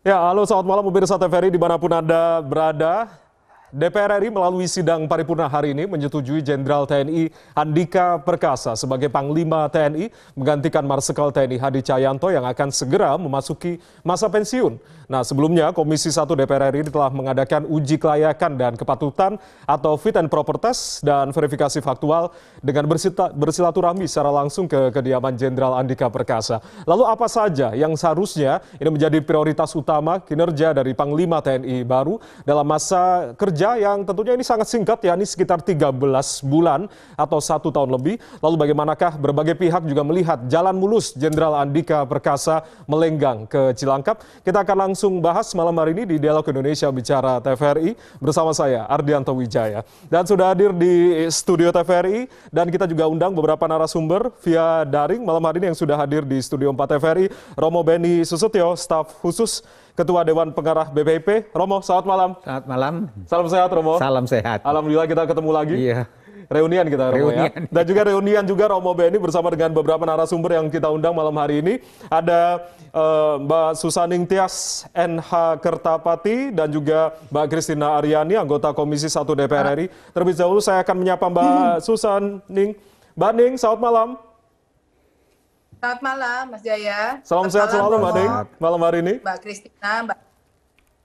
Ya, halo selamat malam pemirsa TVRI dimanapun Anda berada. DPR RI melalui sidang paripurna hari ini menyetujui Jenderal TNI Andika Perkasa sebagai Panglima TNI menggantikan Marsikal TNI Hadi Cahyanto yang akan segera memasuki masa pensiun. Nah, sebelumnya Komisi 1 DPR RI telah mengadakan uji kelayakan dan kepatutan atau fit and proper test dan verifikasi faktual dengan bersilaturahmi secara langsung ke kediaman Jenderal Andika Perkasa. Lalu apa saja yang seharusnya ini menjadi prioritas utama kinerja dari Panglima TNI baru dalam masa kerja yang tentunya ini sangat singkat, yakni sekitar 13 bulan atau 1 tahun lebih. Lalu bagaimanakah berbagai pihak juga melihat jalan mulus Jenderal Andika Perkasa melenggang ke Cilangkap? Kita akan langsung bahas malam hari ini di Dialog Indonesia Bicara TVRI bersama saya Ardianto Wijaya. Dan sudah hadir di studio TVRI dan kita juga undang beberapa narasumber via daring malam hari ini yang sudah hadir di studio 4 TVRI. Romo Beni Susutyo, staf khusus Ketua Dewan Pengarah BPIP. Romo, selamat malam. Selamat malam. Salam sehat, Romo. Salam sehat. Alhamdulillah kita ketemu lagi. Iya. Reunian kita, Romo, ya. Reunian. Dan juga reunian juga Romo Beni bersama dengan beberapa narasumber yang kita undang malam hari ini. Ada Mbak Susaning Tias NH Kertapati dan juga Mbak Kristina Aryani, anggota Komisi 1 DPR RI. Terlebih dahulu saya akan menyapa Mbak Susaning. Mbak Ning, selamat malam. Selamat malam, Mas Jaya. Salam sehat selalu, Mbak Ning, malam hari ini. Mbak Kristina, Mbak.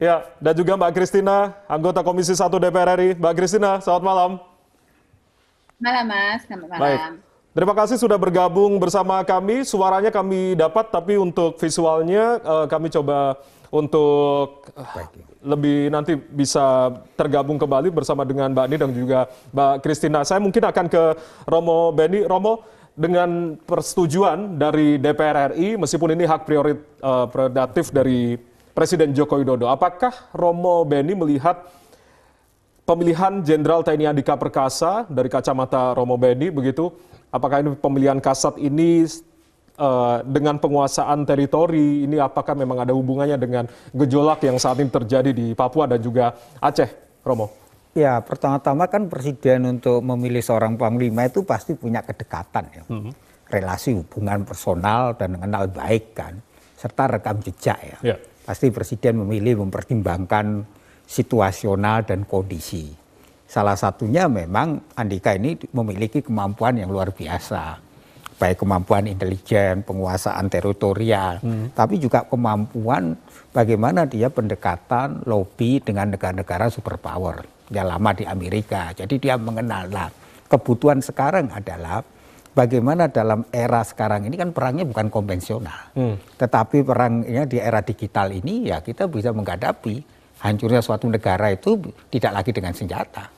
Ya, dan juga Mbak Kristina, anggota Komisi 1 DPR RI. Mbak Kristina, selamat malam. Malam, Mas. Selamat malam. Baik. Terima kasih sudah bergabung bersama kami. Suaranya kami dapat, tapi untuk visualnya kami coba untuk lebih nanti bisa tergabung kembali bersama dengan Mbak Ning dan juga Mbak Kristina. Saya mungkin akan ke Romo Beni. Romo, dengan persetujuan dari DPR RI, meskipun ini hak prerogatif dari Presiden Joko Widodo, apakah Romo Beni melihat pemilihan Jenderal TNI Andika Perkasa dari kacamata Romo Beni begitu, apakah ini pemilihan kasat ini dengan penguasaan teritori ini apakah memang ada hubungannya dengan gejolak yang saat ini terjadi di Papua dan juga Aceh, Romo? Ya, pertama-tama kan Presiden untuk memilih seorang Panglima itu pasti punya kedekatan ya. Relasi hubungan personal dan mengenal baik kan, serta rekam jejak ya. Pasti Presiden memilih mempertimbangkan situasional dan kondisi. Salah satunya memang Andika ini memiliki kemampuan yang luar biasa. Baik kemampuan intelijen, penguasaan teritorial, tapi juga kemampuan bagaimana dia pendekatan lobby dengan negara-negara superpower. Dia lama di Amerika, jadi dia mengenal. Nah, kebutuhan sekarang adalah bagaimana dalam era sekarang ini kan perangnya bukan konvensional, tetapi perangnya di era digital ini ya kita bisa menghadapi hancurnya suatu negara itu tidak lagi dengan senjata,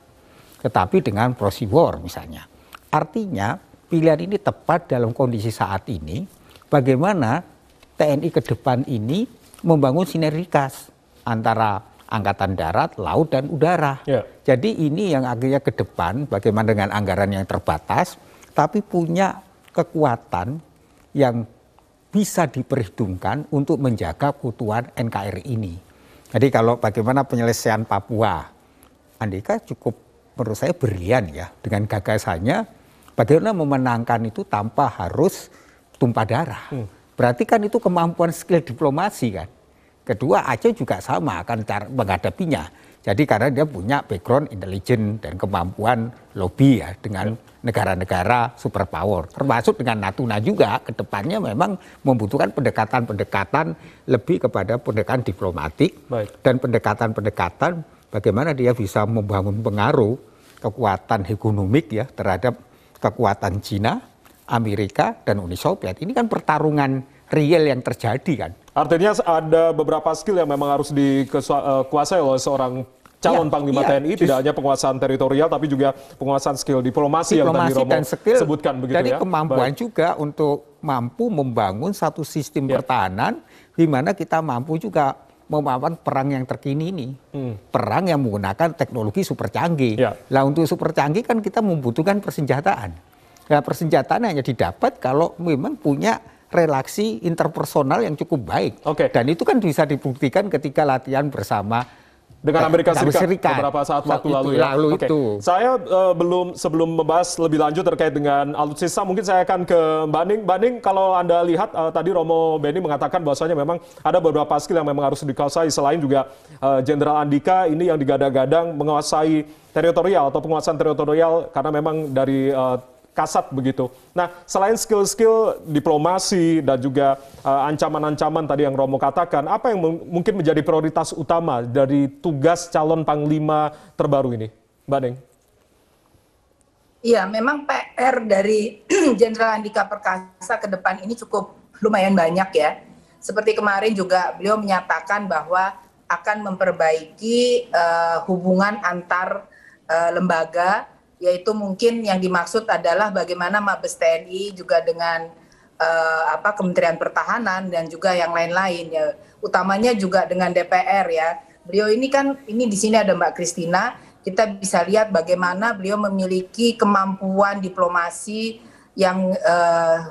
tetapi dengan proxy war misalnya. Artinya pilihan ini tepat dalam kondisi saat ini, bagaimana TNI ke depan ini membangun sinergitas antara Angkatan Darat, Laut, dan Udara. Jadi ini yang akhirnya ke depan bagaimana dengan anggaran yang terbatas, tapi punya kekuatan yang bisa diperhitungkan untuk menjaga keutuhan NKRI ini. Jadi kalau bagaimana penyelesaian Papua, Andika cukup menurut saya brilian ya, dengan gagasannya bagaimana memenangkan itu tanpa harus tumpah darah. Berarti kan itu kemampuan skill diplomasi kan. Kedua, Aceh juga sama akan cara menghadapinya. Jadi karena dia punya background intelijen dan kemampuan lobby ya dengan negara-negara superpower. Termasuk dengan Natuna juga ke depannya memang membutuhkan pendekatan-pendekatan lebih kepada pendekatan diplomatik. Dan pendekatan-pendekatan bagaimana dia bisa membangun pengaruh kekuatan ekonomik ya terhadap kekuatan Cina, Amerika, dan Uni Soviet. Ini kan pertarungan real yang terjadi kan. Artinya ada beberapa skill yang memang harus dikuasai oleh seorang calon Panglima TNI, tidak hanya penguasaan teritorial, tapi juga penguasaan skill diplomasi yang tadi Romo sebutkan. Begitu jadi ya? Kemampuan juga untuk mampu membangun satu sistem pertahanan, di mana kita mampu juga melawan perang yang terkini ini. Perang yang menggunakan teknologi super canggih. Nah untuk super canggih kan kita membutuhkan persenjataan. Nah persenjataan hanya didapat kalau memang punya relasi interpersonal yang cukup baik. Dan itu kan bisa dibuktikan ketika latihan bersama dengan Amerika Serikat beberapa saat waktu lalu ya. Itu. Saya sebelum membahas lebih lanjut terkait dengan alutsista, mungkin saya akan ke Mbak Ning. Mbak Ning, kalau Anda lihat tadi Romo Beni mengatakan bahwasanya memang ada beberapa skill yang memang harus dikuasai, selain juga Jenderal Andika ini yang digadang-gadang menguasai teritorial atau penguasaan teritorial karena memang dari Kasat begitu. Nah, selain skill-skill diplomasi dan juga ancaman-ancaman tadi yang Romo katakan, apa yang mungkin menjadi prioritas utama dari tugas calon Panglima terbaru ini, Mbak Neng? Iya, memang PR dari Jenderal Andika Perkasa ke depan ini cukup lumayan banyak ya. Seperti kemarin juga beliau menyatakan bahwa akan memperbaiki hubungan antar lembaga, yaitu mungkin yang dimaksud adalah bagaimana Mabes TNI juga dengan Kementerian Pertahanan dan juga yang lain-lain ya, utamanya juga dengan DPR ya. Beliau ini kan, ini di sini ada Mbak Kristina, kita bisa lihat bagaimana beliau memiliki kemampuan diplomasi yang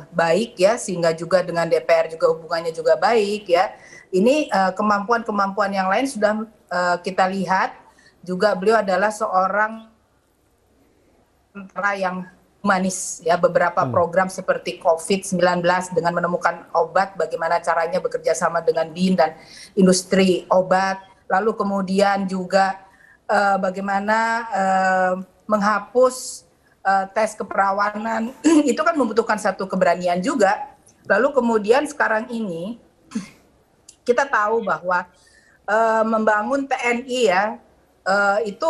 baik ya, sehingga juga dengan DPR juga hubungannya juga baik ya. Ini kemampuan-kemampuan yang lain sudah kita lihat, juga beliau adalah seorang yang humanis ya. Beberapa program seperti COVID-19 dengan menemukan obat, bagaimana caranya bekerja sama dengan BIN dan industri obat, lalu kemudian juga bagaimana menghapus tes keperawanan itu kan membutuhkan satu keberanian juga. Lalu kemudian sekarang ini kita tahu bahwa membangun TNI ya, itu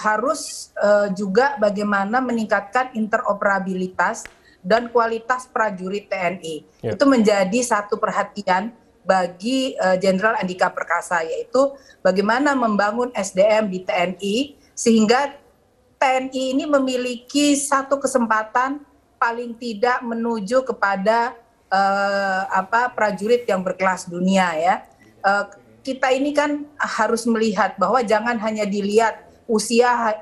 harus juga bagaimana meningkatkan interoperabilitas dan kualitas prajurit TNI. Itu menjadi satu perhatian bagi Jenderal Andika Perkasa, yaitu bagaimana membangun SDM di TNI sehingga TNI ini memiliki satu kesempatan paling tidak menuju kepada prajurit yang berkelas dunia ya. Kita ini kan harus melihat bahwa jangan hanya dilihat usia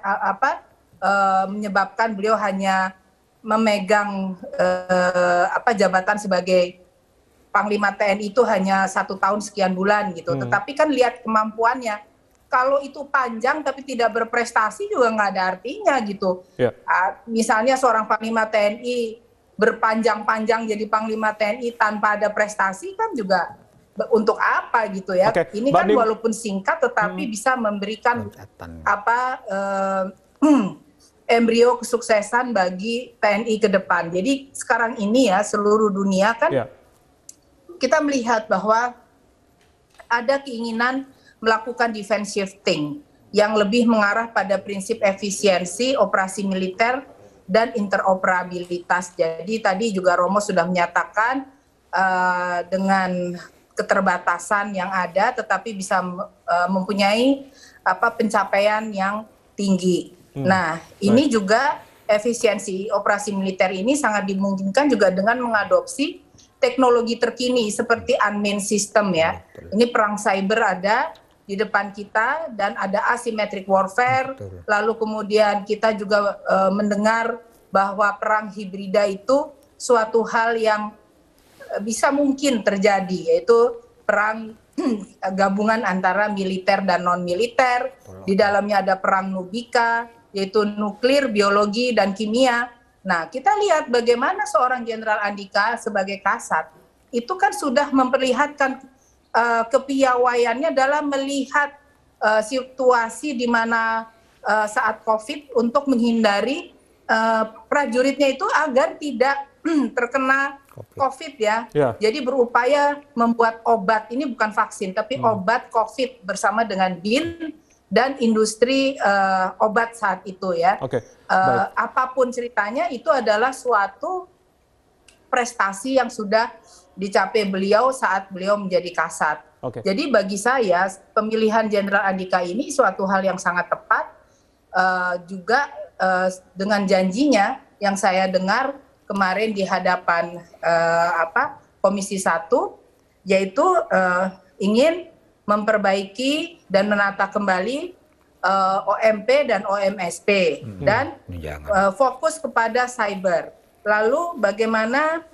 menyebabkan beliau hanya memegang jabatan sebagai Panglima TNI itu hanya 1 tahun sekian bulan gitu. Tetapi kan lihat kemampuannya. Kalau itu panjang tapi tidak berprestasi juga nggak ada artinya gitu. Misalnya seorang Panglima TNI berpanjang-panjang jadi Panglima TNI tanpa ada prestasi kan juga untuk apa gitu ya. Ini kan walaupun singkat tetapi bisa memberikan embrio kesuksesan bagi TNI ke depan. Jadi sekarang ini ya seluruh dunia kan kita melihat bahwa ada keinginan melakukan defense shifting yang lebih mengarah pada prinsip efisiensi operasi militer dan interoperabilitas. Jadi tadi juga Romo sudah menyatakan dengan keterbatasan yang ada tetapi bisa mempunyai pencapaian yang tinggi. Nah, ini juga efisiensi operasi militer ini sangat dimungkinkan juga dengan mengadopsi teknologi terkini seperti unmanned system ya. Ini perang cyber ada di depan kita dan ada asymmetric warfare. Lalu kemudian kita juga mendengar bahwa perang hibrida itu suatu hal yang bisa mungkin terjadi, yaitu perang gabungan antara militer dan non-militer. Di dalamnya ada perang nubika, yaitu nuklir, biologi, dan kimia. Nah, kita lihat bagaimana seorang Jenderal Andika sebagai Kasat, itu kan sudah memperlihatkan kepiawaiannya dalam melihat situasi di mana saat COVID untuk menghindari prajuritnya itu agar tidak terkena COVID ya. Jadi berupaya membuat obat, ini bukan vaksin, tapi obat COVID bersama dengan BIN dan industri obat saat itu ya. Apapun ceritanya itu adalah suatu prestasi yang sudah dicapai beliau saat beliau menjadi Kasat. Jadi bagi saya pemilihan Jenderal Andika ini suatu hal yang sangat tepat, juga dengan janjinya yang saya dengar kemarin di hadapan Komisi 1, yaitu ingin memperbaiki dan menata kembali OMP dan OMSP dan fokus kepada cyber. Lalu bagaimana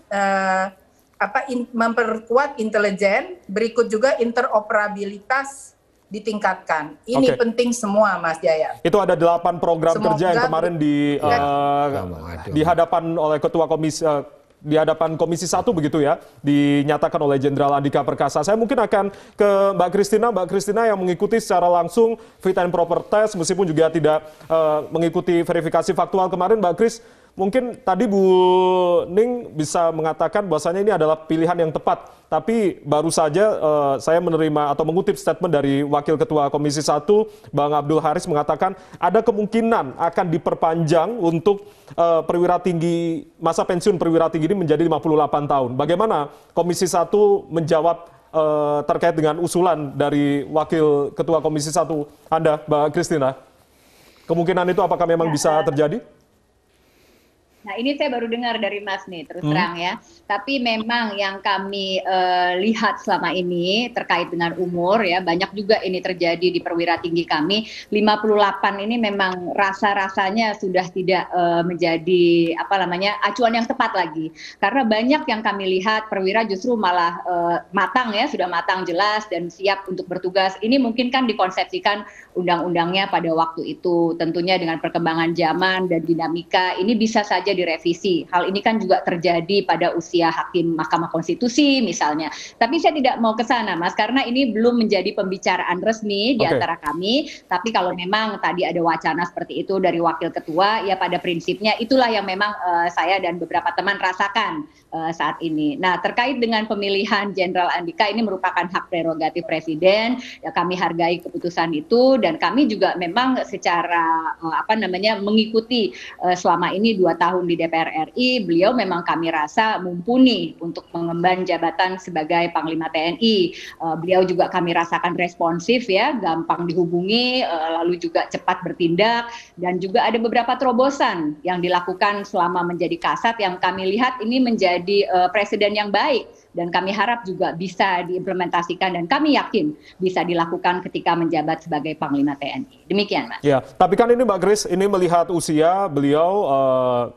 memperkuat intelijen, berikut juga interoperabilitas ditingkatkan. Ini penting semua, Mas Jaya. Itu ada 8 program kerja yang kemarin di hadapan oleh Ketua Komisi di hadapan Komisi 1 begitu ya, dinyatakan oleh Jenderal Andika Perkasa. Saya mungkin akan ke Mbak Christina yang mengikuti secara langsung fit and proper test meskipun juga tidak mengikuti verifikasi faktual kemarin. Mbak Kris, mungkin tadi Bu Ning bisa mengatakan bahwasanya ini adalah pilihan yang tepat. Tapi baru saja saya menerima atau mengutip statement dari Wakil Ketua Komisi 1, Bang Abdul Haris mengatakan ada kemungkinan akan diperpanjang untuk perwira tinggi, masa pensiun perwira tinggi ini menjadi 58 tahun. Bagaimana Komisi 1 menjawab terkait dengan usulan dari Wakil Ketua Komisi 1 Anda, Mbak Christina? Kemungkinan itu apakah memang bisa terjadi? Nah, ini saya baru dengar dari Mas nih, terus terang ya. Tapi memang yang kami lihat selama ini terkait dengan umur ya, banyak juga ini terjadi di perwira tinggi kami. 58 ini memang rasa-rasanya sudah tidak menjadi acuan yang tepat lagi. Karena banyak yang kami lihat perwira justru malah matang ya, sudah matang jelas dan siap untuk bertugas. Ini mungkin kan dikonsepsikan undang-undangnya pada waktu itu. Tentunya dengan perkembangan zaman dan dinamika ini bisa saja direvisi. Hal ini kan juga terjadi pada usia hakim Mahkamah Konstitusi misalnya. Tapi saya tidak mau ke sana, Mas, karena ini belum menjadi pembicaraan resmi di antara kami. Tapi kalau memang tadi ada wacana seperti itu dari Wakil Ketua, ya pada prinsipnya itulah yang memang saya dan beberapa teman rasakan saat ini. Nah, terkait dengan pemilihan Jenderal Andika, ini merupakan hak prerogatif Presiden. Ya, kami hargai keputusan itu dan kami juga memang secara mengikuti selama ini 2 tahun di DPR RI, beliau memang kami rasa mumpuni untuk mengemban jabatan sebagai Panglima TNI. Beliau juga kami rasakan responsif ya, gampang dihubungi, lalu juga cepat bertindak, dan juga ada beberapa terobosan yang dilakukan selama menjadi Kasat yang kami lihat ini menjadi presiden yang baik. Dan kami harap juga bisa diimplementasikan dan kami yakin bisa dilakukan ketika menjabat sebagai Panglima TNI. Demikian, Mas. Ya, tapi kan ini Mbak Kris, ini melihat usia beliau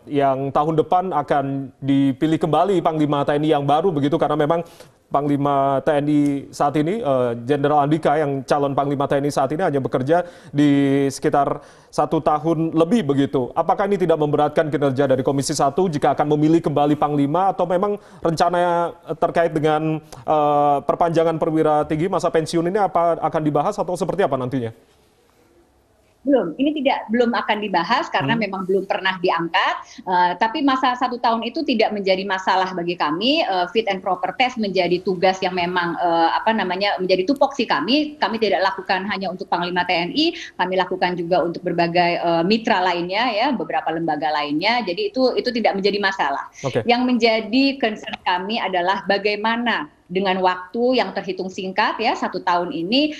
yang tahun depan akan dipilih kembali Panglima TNI yang baru begitu, karena memang Panglima TNI saat ini, Jenderal Andika yang calon Panglima TNI saat ini hanya bekerja di sekitar 1 tahun lebih begitu. Apakah ini tidak memberatkan kinerja dari Komisi 1 jika akan memilih kembali Panglima, atau memang rencananya terkait dengan perpanjangan perwira tinggi masa pensiun ini apa akan dibahas atau seperti apa nantinya? Belum, ini belum akan dibahas karena memang belum pernah diangkat. Tapi masa 1 tahun itu tidak menjadi masalah bagi kami. Fit and proper test menjadi tugas yang memang menjadi tupoksi kami. Kami tidak lakukan hanya untuk Panglima TNI, kami lakukan juga untuk berbagai mitra lainnya ya, beberapa lembaga lainnya. Jadi itu tidak menjadi masalah. Yang menjadi concern kami adalah bagaimana dengan waktu yang terhitung singkat ya, 1 tahun ini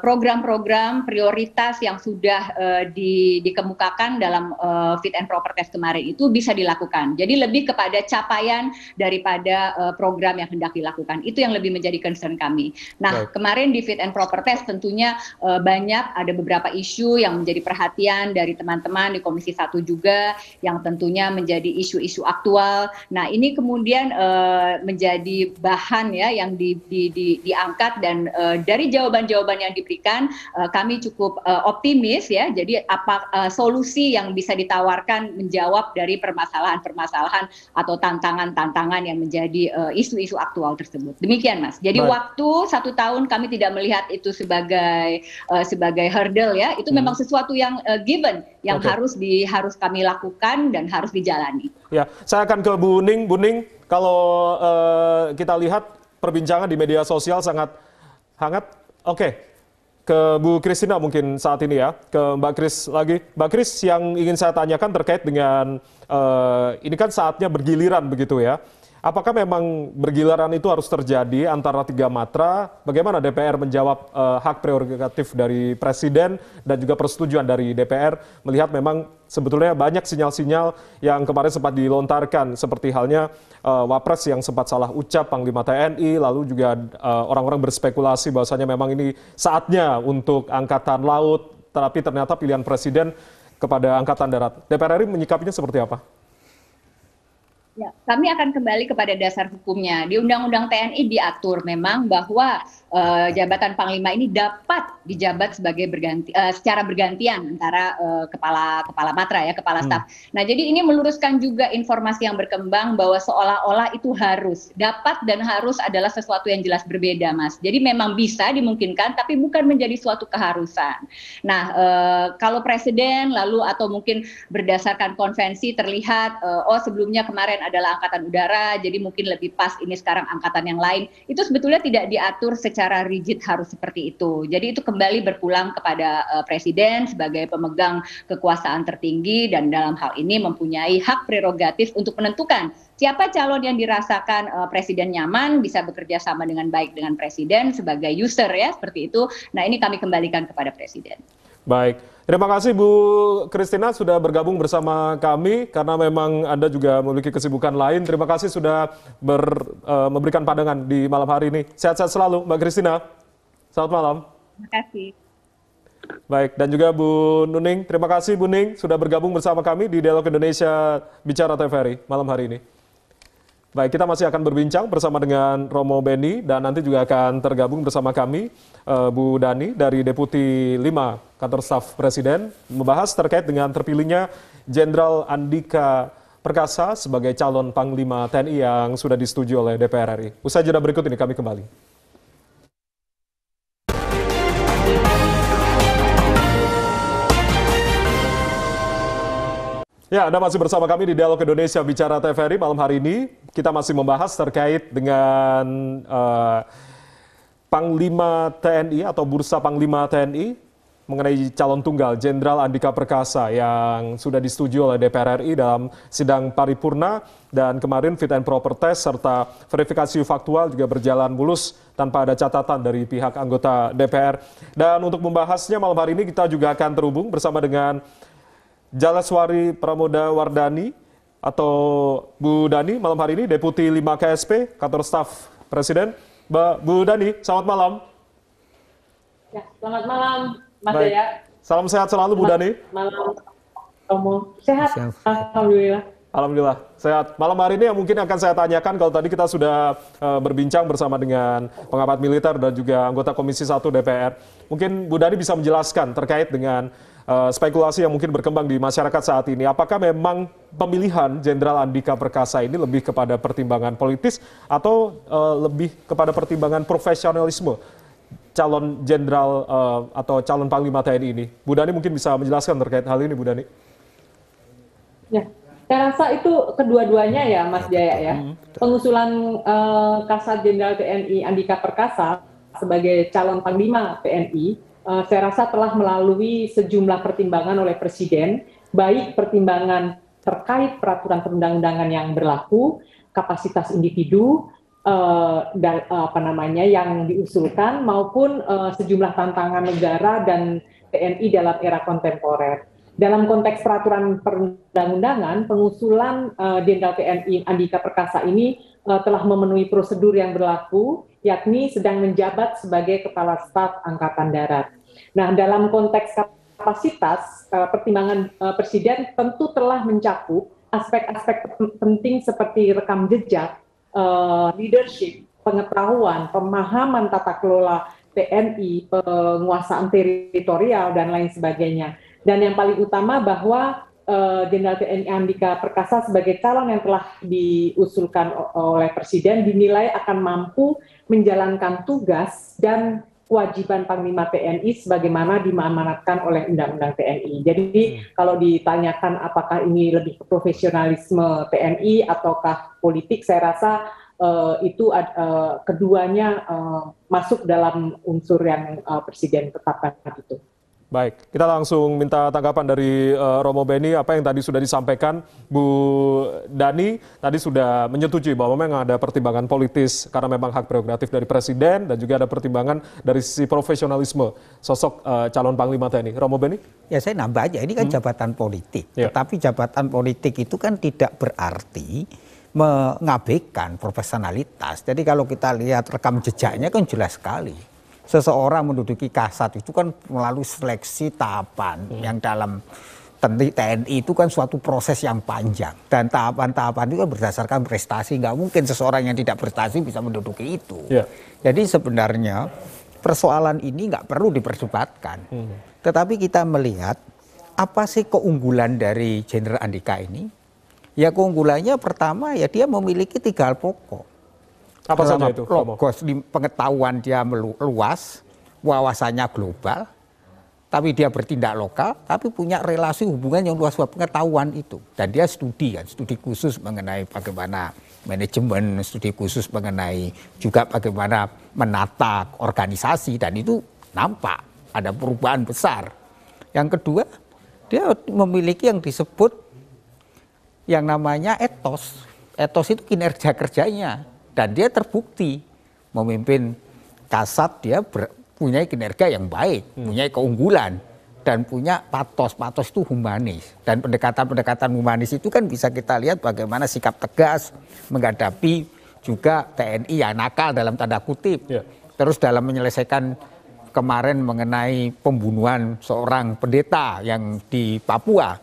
program-program prioritas yang sudah dikemukakan dalam fit and proper test kemarin itu bisa dilakukan. Jadi lebih kepada capaian daripada program yang hendak dilakukan. Itu yang lebih menjadi concern kami. Nah, kemarin di fit and proper test tentunya banyak ada beberapa isu yang menjadi perhatian dari teman-teman di Komisi 1 juga, yang tentunya menjadi isu-isu aktual. Nah, ini kemudian menjadi bahan ya yang diangkat, dan dari jawaban-jawaban yang diberikan kami cukup optimis ya. Jadi solusi yang bisa ditawarkan menjawab dari permasalahan-permasalahan atau tantangan-tantangan yang menjadi isu-isu aktual tersebut. Demikian, Mas. Jadi waktu 1 tahun kami tidak melihat itu sebagai hurdle ya. Itu memang sesuatu yang given yang harus kami lakukan dan harus dijalani. Ya, saya akan ke Bu Ning. Bu Ning, kalau kita lihat perbincangan di media sosial sangat hangat. Ke Bu Christina mungkin saat ini ya, ke Mbak Kris lagi. Mbak Kris, yang ingin saya tanyakan terkait dengan ini kan saatnya bergiliran begitu ya. Apakah memang bergiliran itu harus terjadi antara 3 matra? Bagaimana DPR menjawab hak prerogatif dari Presiden dan juga persetujuan dari DPR, melihat memang sebetulnya banyak sinyal-sinyal yang kemarin sempat dilontarkan, seperti halnya Wapres yang sempat salah ucap Panglima TNI, lalu juga orang-orang berspekulasi bahwasanya memang ini saatnya untuk Angkatan Laut, tapi ternyata pilihan Presiden kepada Angkatan Darat. DPR RI menyikapinya seperti apa? Ya, kami akan kembali kepada dasar hukumnya. Di Undang-Undang TNI diatur memang bahwa jabatan Panglima ini dapat dijabat sebagai secara bergantian antara kepala matra ya, kepala staf. Nah, jadi ini meluruskan juga informasi yang berkembang bahwa seolah-olah itu harus, dapat dan harus adalah sesuatu yang jelas berbeda, Mas. Jadi memang bisa dimungkinkan, tapi bukan menjadi suatu keharusan. Nah, kalau presiden lalu atau mungkin berdasarkan konvensi terlihat, sebelumnya kemarin adalah Angkatan Udara, jadi mungkin lebih pas ini sekarang angkatan yang lain. Itu sebetulnya tidak diatur secara rigid harus seperti itu. Jadi itu kembali berpulang kepada presiden sebagai pemegang kekuasaan tertinggi dan dalam hal ini mempunyai hak prerogatif untuk menentukan siapa calon yang dirasakan presiden nyaman, bisa bekerja sama dengan baik dengan presiden sebagai user ya, seperti itu. Nah, ini kami kembalikan kepada presiden. Baik, terima kasih Bu Christina sudah bergabung bersama kami karena memang Anda juga memiliki kesibukan lain. Terima kasih sudah memberikan pandangan di malam hari ini. Sehat-sehat selalu Mbak Christina. Selamat malam. Terima kasih. Baik, dan juga Bu Nuning. Terima kasih Bu Nuning sudah bergabung bersama kami di Dialog Indonesia Bicara TVRI malam hari ini. Baik, kita masih akan berbincang bersama dengan Romo Beni dan nanti juga akan tergabung bersama kami Bu Dani dari Deputi 5 Kantor Staf Presiden membahas terkait dengan terpilihnya Jenderal Andika Perkasa sebagai calon Panglima TNI yang sudah disetujui oleh DPR RI. Usai jeda berikut ini kami kembali. Ya, Anda masih bersama kami di Dialog Indonesia Bicara TVRI malam hari ini. Kita masih membahas terkait dengan Panglima TNI atau Bursa Panglima TNI mengenai calon tunggal Jenderal Andika Perkasa yang sudah disetujui oleh DPR RI dalam sidang paripurna dan kemarin fit and proper test serta verifikasi faktual juga berjalan mulus tanpa ada catatan dari pihak anggota DPR. Dan untuk membahasnya malam hari ini kita juga akan terhubung bersama dengan Jalaswari Pramoda Wardani atau Bu Dani malam hari ini Deputi 5 KSP Kantor Staf Presiden. Bu Dani, selamat malam. Ya, selamat malam Mas Jaya. Salam sehat selalu Bu Dani. Malam Romo. Sehat. Alhamdulillah. Alhamdulillah sehat. Malam hari ini yang mungkin akan saya tanyakan, kalau tadi kita sudah berbincang bersama dengan pengamat militer dan juga anggota Komisi 1 DPR. Mungkin Bu Dani bisa menjelaskan terkait dengan spekulasi yang mungkin berkembang di masyarakat saat ini. Apakah memang pemilihan Jenderal Andika Perkasa ini lebih kepada pertimbangan politis atau lebih kepada pertimbangan profesionalisme calon jenderal atau calon Panglima TNI ini? Bu Dani mungkin bisa menjelaskan terkait hal ini, Bu Dani. Ya, saya rasa itu kedua-duanya ya, Mas Jaya ya. Pengusulan Kasat Jenderal TNI Andika Perkasa sebagai calon Panglima TNI, saya rasa telah melalui sejumlah pertimbangan oleh Presiden, baik pertimbangan terkait peraturan perundang-undangan yang berlaku, kapasitas individu yang diusulkan, maupun sejumlah tantangan negara dan TNI dalam era kontemporer. Dalam konteks peraturan perundang-undangan, pengusulan Jenderal TNI Andika Perkasa ini telah memenuhi prosedur yang berlaku, yakni sedang menjabat sebagai Kepala Staf Angkatan Darat. Nah, dalam konteks kapasitas, pertimbangan Presiden tentu telah mencakup aspek-aspek penting seperti rekam jejak, leadership, pengetahuan, pemahaman tata kelola TNI, penguasaan teritorial, dan lain sebagainya. Dan yang paling utama bahwa Jenderal TNI Andika Perkasa sebagai calon yang telah diusulkan oleh Presiden dinilai akan mampu menjalankan tugas dan kewajiban Panglima TNI sebagaimana diamanatkan oleh Undang-Undang TNI. Jadi kalau ditanyakan apakah ini lebih ke profesionalisme TNI ataukah politik, saya rasa itu keduanya masuk dalam unsur yang Presiden tetapkan itu. Baik, kita langsung minta tanggapan dari Romo Beni. Apa yang tadi sudah disampaikan Bu Dani tadi sudah menyetujui bahwa memang ada pertimbangan politis karena memang hak prerogatif dari Presiden dan juga ada pertimbangan dari sisi profesionalisme sosok calon Panglima TNI. Romo Beni? Ya saya nambah aja, ini kan jabatan politik. Ya. Tetapi jabatan politik itu kan tidak berarti mengabaikan profesionalitas. Jadi kalau kita lihat rekam jejaknya kan jelas sekali. Seseorang menduduki kasat itu kan melalui seleksi tahapan yang dalam TNI itu kan suatu proses yang panjang dan tahapan-tahapan itu kan berdasarkan prestasi. Nggak mungkin seseorang yang tidak prestasi bisa menduduki itu. Jadi sebenarnya persoalan ini nggak perlu diperdebatkan. Tetapi kita melihat apa sih keunggulan dari Jenderal Andika ini? Ya keunggulannya pertama ya dia memiliki 3 hal pokok. Apa saja itu? Logos, pengetahuan dia luas, wawasannya global, tapi dia bertindak lokal, tapi punya relasi hubungan yang luas pengetahuan itu. Dan dia studi khusus mengenai bagaimana manajemen, studi khusus mengenai juga bagaimana menata organisasi, dan itu nampak ada perubahan besar. Yang kedua, dia memiliki yang disebut yang namanya etos. Etos itu kinerja kerjanya, dan dia terbukti memimpin Kasat, dia punya kinerja yang baik, punya keunggulan, dan punya patos. Patos itu humanis. Dan pendekatan-pendekatan humanis itu kan bisa kita lihat bagaimana sikap tegas menghadapi juga TNI yang nakal dalam tanda kutip. Terus dalam menyelesaikan kemarin mengenai pembunuhan seorang pendeta yang di Papua.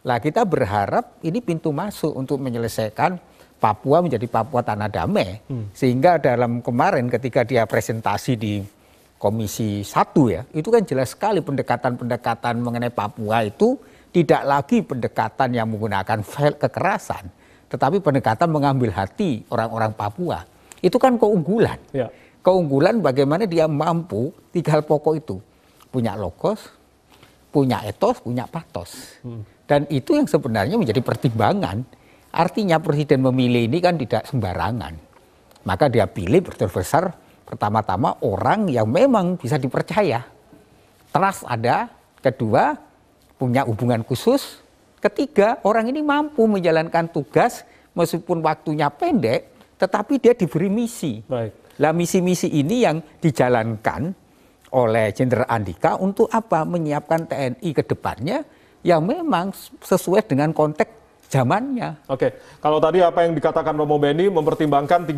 Lah kita berharap ini pintu masuk untuk menyelesaikan Papua menjadi Papua tanah damai. Sehingga dalam kemarin ketika dia presentasi di Komisi 1 ya, itu kan jelas sekali pendekatan-pendekatan mengenai Papua itu tidak lagi pendekatan yang menggunakan kekerasan, tetapi pendekatan mengambil hati orang-orang Papua. Itu kan keunggulan. Keunggulan bagaimana dia mampu 3 hal pokok itu. Punya logos, punya etos, punya patos. Dan itu yang sebenarnya menjadi pertimbangan. Artinya presiden memilih ini kan tidak sembarangan. Maka dia pilih besar pertama-tama orang yang memang bisa dipercaya. Trust ada. Kedua, punya hubungan khusus. Ketiga, orang ini mampu menjalankan tugas meskipun waktunya pendek, tetapi dia diberi misi. Lah misi-misi ini yang dijalankan oleh Jenderal Andika untuk apa? Menyiapkan TNI ke depannya yang memang sesuai dengan konteks zamannya. Oke, kalau tadi apa yang dikatakan Romo Beni mempertimbangkan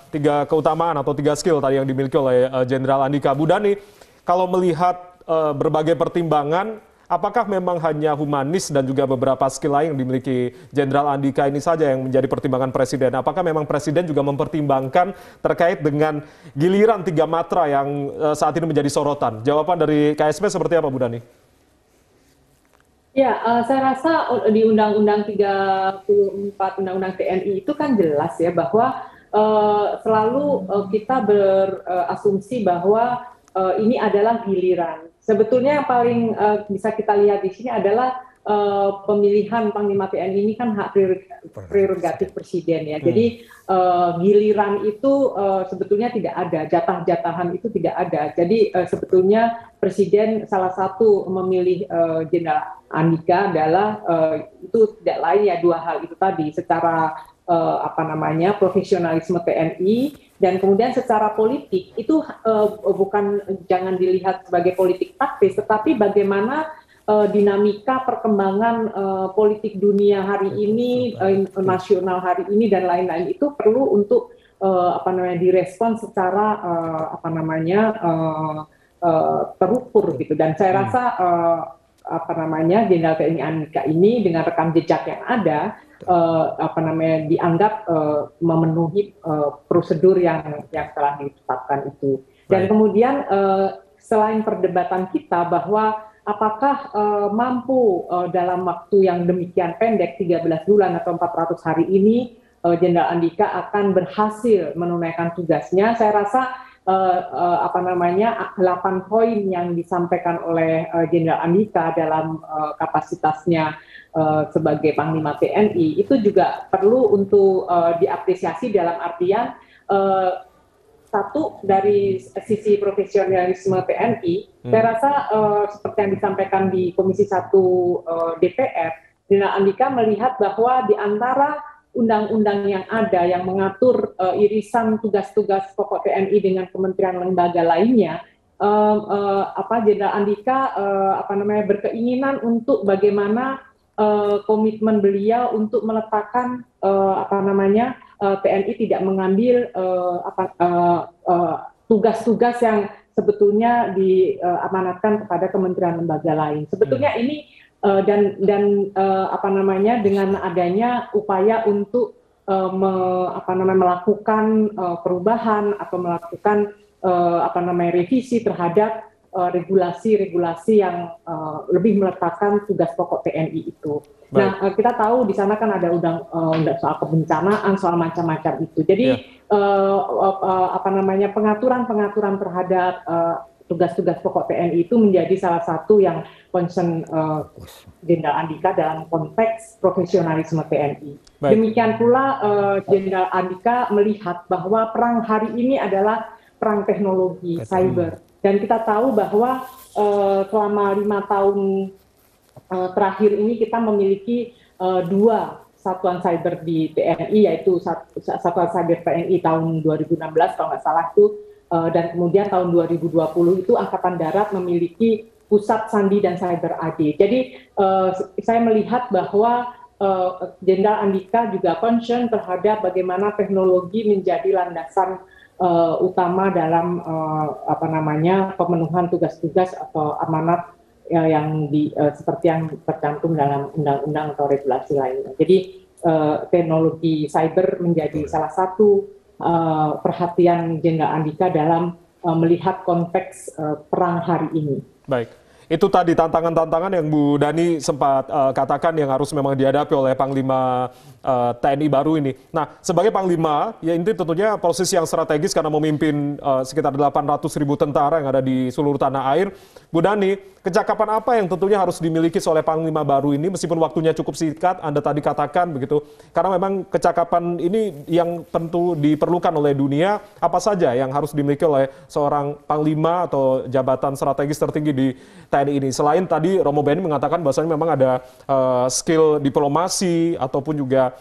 tiga keutamaan atau 3 skill tadi yang dimiliki oleh Jenderal Andika. Bu Dhani, kalau melihat berbagai pertimbangan, apakah memang hanya humanis dan juga beberapa skill lain yang dimiliki Jenderal Andika ini saja yang menjadi pertimbangan Presiden? Apakah memang Presiden juga mempertimbangkan terkait dengan giliran 3 matra yang saat ini menjadi sorotan? Jawaban dari KSP seperti apa, Bu Dhani? Ya, saya rasa di Undang-Undang 34 Undang-Undang TNI itu kan jelas ya bahwa selalu kita berasumsi bahwa ini adalah giliran. Sebetulnya yang paling bisa kita lihat di sini adalah pemilihan Panglima TNI ini kan hak prerogatif Presiden ya. Jadi giliran itu sebetulnya tidak ada, jatah-jatahan itu tidak ada. Jadi sebetulnya Presiden salah satu memilih Jenderal Andika adalah itu tidak lain ya 2 hal itu tadi, secara profesionalisme TNI dan kemudian secara politik itu bukan jangan dilihat sebagai politik taktis, tetapi bagaimana dinamika perkembangan politik dunia hari ini, nasional hari ini dan lain-lain itu perlu untuk direspon secara terukur gitu. Dan saya rasa Jenderal TNI Andika ini dengan rekam jejak yang ada dianggap memenuhi prosedur yang telah ditetapkan itu. Dan kemudian selain perdebatan kita bahwa apakah mampu dalam waktu yang demikian pendek 13 bulan atau 400 hari ini Jenderal Andika akan berhasil menunaikan tugasnya, saya rasa 8 poin yang disampaikan oleh Jenderal Andika dalam kapasitasnya sebagai Panglima TNI itu juga perlu untuk diapresiasi dalam artian satu dari sisi profesionalisme TNI, saya rasa seperti yang disampaikan di Komisi 1 DPR, Jenderal Andika melihat bahwa di antara undang-undang yang ada yang mengatur irisan tugas-tugas pokok TNI dengan kementerian lembaga lainnya, Jenderal Andika berkeinginan untuk bagaimana komitmen beliau untuk meletakkan TNI tidak mengambil tugas-tugas yang sebetulnya diamanatkan kepada kementerian lembaga lain. Sebetulnya ini apa namanya, dengan adanya upaya untuk melakukan perubahan atau melakukan revisi terhadap regulasi-regulasi yang lebih meletakkan tugas pokok TNI itu. Baik. Nah, kita tahu di sana kan ada undang soal kebencanaan, soal macam-macam itu. Jadi pengaturan terhadap tugas-tugas pokok TNI itu menjadi salah satu yang concern Jenderal Andika dalam konteks profesionalisme TNI. Baik. Demikian pula Jenderal Andika melihat bahwa perang hari ini adalah perang teknologi cyber. Dan kita tahu bahwa selama 5 tahun terakhir ini kita memiliki 2 satuan cyber di TNI, yaitu Satuan Cyber TNI tahun 2016 kalau nggak salah itu, dan kemudian tahun 2020 itu Angkatan Darat memiliki Pusat Sandi dan Cyber AD. Jadi saya melihat bahwa Jenderal Andika juga concern terhadap bagaimana teknologi menjadi landasan utama dalam pemenuhan tugas-tugas atau amanat yang seperti yang tercantum dalam undang-undang atau regulasi lainnya. Jadi teknologi cyber menjadi salah satu perhatian Jenderal Andika dalam melihat konteks perang hari ini. Baik. Itu tadi tantangan-tantangan yang Bu Dhani sempat katakan yang harus memang dihadapi oleh Panglima TNI baru ini. Nah, sebagai Panglima, ya ini tentunya posisi yang strategis karena memimpin sekitar 800.000 tentara yang ada di seluruh tanah air. Bu Dhani, kecakapan apa yang tentunya harus dimiliki oleh Panglima baru ini meskipun waktunya cukup singkat, Anda tadi katakan begitu. Karena memang kecakapan ini yang tentu diperlukan oleh dunia, apa saja yang harus dimiliki oleh seorang Panglima atau jabatan strategis tertinggi di TNI ini. Selain tadi Romo Beni mengatakan bahwasanya memang ada skill diplomasi ataupun juga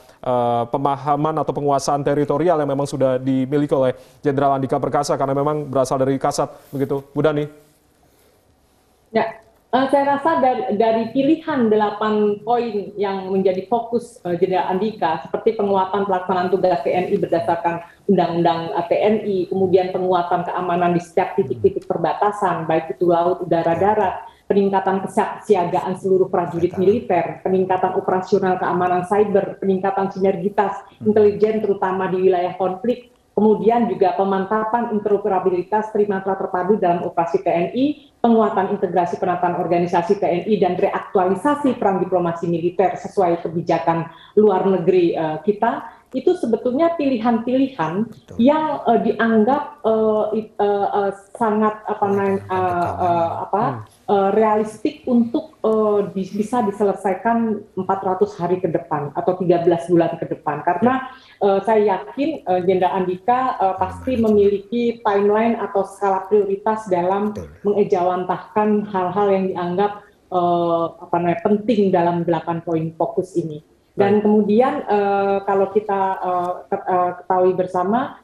pemahaman atau penguasaan teritorial yang memang sudah dimiliki oleh Jenderal Andika Perkasa karena memang berasal dari Kasat, begitu, Bu Dhani? Ya, saya rasa dari pilihan 8 poin yang menjadi fokus Jenderal Andika seperti penguatan pelaksanaan tugas TNI berdasarkan Undang-Undang TNI, kemudian penguatan keamanan di setiap titik-titik perbatasan, baik itu laut, udara, darat, peningkatan kesiagaan seluruh prajurit militer, peningkatan operasional keamanan cyber, peningkatan sinergitas intelijen terutama di wilayah konflik, kemudian juga pemantapan interoperabilitas trimatra terpadu dalam operasi TNI, penguatan integrasi penataan organisasi TNI, dan reaktualisasi peran diplomasi militer sesuai kebijakan luar negeri kita. Itu sebetulnya pilihan-pilihan yang dianggap sangat realistik untuk bisa diselesaikan 400 hari ke depan atau 13 bulan ke depan. Karena saya yakin Jenderal Andika pasti memiliki timeline atau skala prioritas dalam mengejawantahkan hal-hal yang dianggap penting dalam 8 poin fokus ini. Dan kemudian kalau kita ketahui bersama,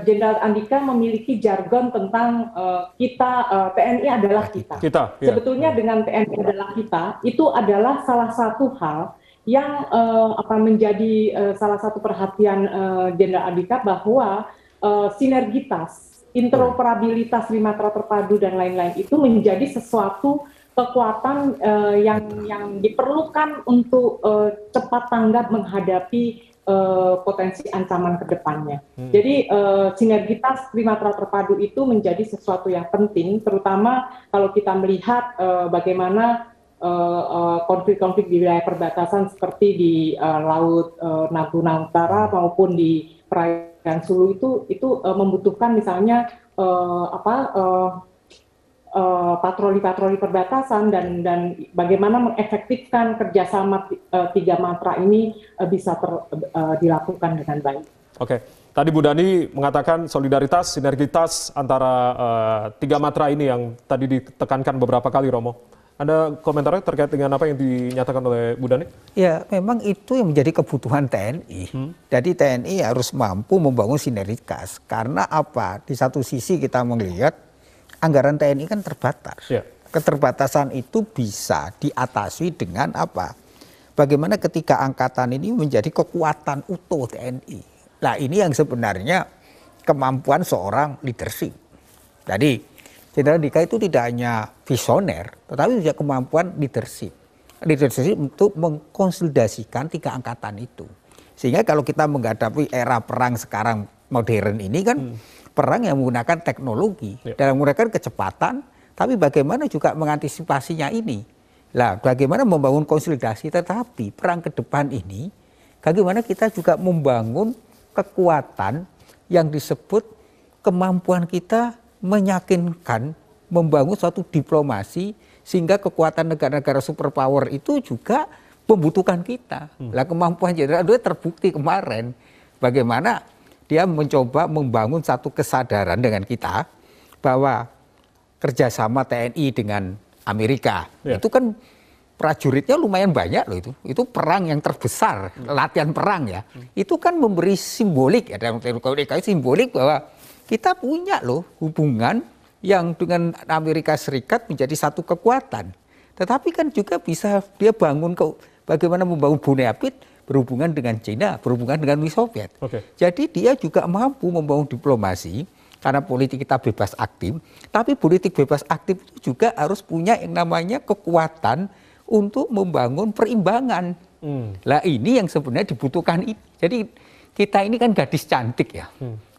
Jenderal Andika memiliki jargon tentang TNI adalah kita. Sebetulnya dengan TNI adalah kita, itu adalah salah satu hal yang menjadi salah satu perhatian Jenderal Andika bahwa sinergitas, interoperabilitas trimatra terpadu dan lain-lain itu menjadi sesuatu kekuatan yang diperlukan untuk cepat tanggap menghadapi potensi ancaman ke depannya. Jadi sinergitas trimatra terpadu itu menjadi sesuatu yang penting, terutama kalau kita melihat bagaimana konflik-konflik di wilayah perbatasan seperti di Laut Natuna Utara maupun di perairan Sulu itu membutuhkan misalnya patroli-patroli perbatasan dan bagaimana mengefektifkan kerjasama 3 matra ini bisa dilakukan dengan baik. Oke, tadi Bu Dhani mengatakan solidaritas, sinergitas antara 3 matra ini yang tadi ditekankan beberapa kali, Romo. Ada komentarnya terkait dengan apa yang dinyatakan oleh Bu Dhani? Ya, memang itu yang menjadi kebutuhan TNI. Jadi TNI harus mampu membangun sinergitas. Karena apa? Di satu sisi kita melihat anggaran TNI kan terbatas. Keterbatasan itu bisa diatasi dengan apa? Bagaimana ketika angkatan ini menjadi kekuatan utuh TNI. Nah, ini yang sebenarnya kemampuan seorang leadership. Jadi Jenderal Andika itu tidak hanya visioner, tetapi juga kemampuan leadership untuk mengkonsolidasikan 3 angkatan itu. Sehingga kalau kita menghadapi era perang sekarang modern ini kan perang yang menggunakan teknologi, dalam menggunakan kecepatan, tapi bagaimana juga mengantisipasinya ini. Lah, bagaimana membangun konsolidasi, tetapi perang ke depan ini, bagaimana kita juga membangun kekuatan yang disebut kemampuan kita meyakinkan, membangun suatu diplomasi, sehingga kekuatan negara-negara superpower itu juga membutuhkan kita. Lah, kemampuan Jenderal Andika terbukti kemarin, bagaimana dia mencoba membangun satu kesadaran dengan kita bahwa kerjasama TNI dengan Amerika itu kan prajuritnya lumayan banyak loh itu. Itu perang yang terbesar, latihan perang ya. Itu kan memberi simbolik ya, dalam teori simbolik bahwa kita punya loh hubungan yang dengan Amerika Serikat menjadi satu kekuatan. Tetapi kan juga bisa dia bangun bagaimana membangun Bonaparte berhubungan dengan China, berhubungan dengan Uni Soviet. Jadi dia juga mampu membangun diplomasi karena politik kita bebas aktif, tapi politik bebas aktif itu juga harus punya yang namanya kekuatan untuk membangun perimbangan. Lah ini yang sebenarnya dibutuhkan. Jadi kita ini kan gadis cantik ya,